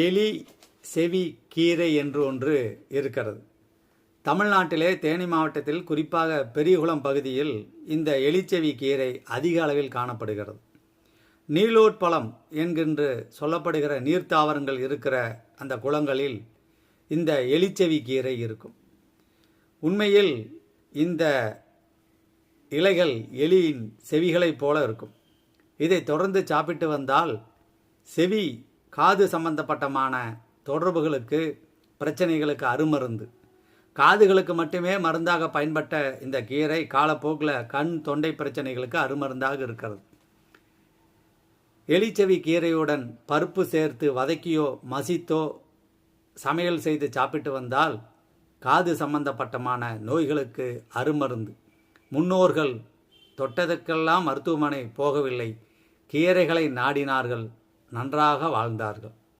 எலி செவி கீரை என்று ஒன்று இருக்கிறது. தமிழ்நாட்டிலே தேனி மாவட்டத்தில் குறிப்பாக பெரியகுளம் பகுதியில் இந்த எலிச்செவி கீரை அதிக அளவில் காணப்படுகிறது. நீலோட்பலம் என்கின்ற சொல்லப்படுகிற நீர்த்தாவரங்கள் இருக்கிற அந்த குளங்களில் இந்த எலிச்செவி கீரை இருக்கும். உண்மையில் இந்த இலைகள் எலியின் செவிகளைப் போல இருக்கும். இதை தொடர்ந்து சாப்பிட்டு வந்தால் செவி காது சம்பந்தப்பட்டமான தொடர்புகளுக்கு பிரச்சனைகளுக்கு அருமருந்து. காதுகளுக்கு மட்டுமே மருந்தாக பயன்பட்ட இந்த கீரை காலப்போக்கில் கண் தொண்டை பிரச்சனைகளுக்கு அருமருந்தாக இருக்கிறது. எலிச்செவி கீரையுடன் பருப்பு சேர்த்து வதக்கியோ மசித்தோ சமையல் செய்து சாப்பிட்டு வந்தால் காது சம்பந்தப்பட்டமான நோய்களுக்கு அருமருந்து. முன்னோர்கள் தொட்டதற்கெல்லாம் மருத்துவமனை போகவில்லை, கீரைகளை நாடினார்கள், நன்றாக வாழ்ந்தார்கள்.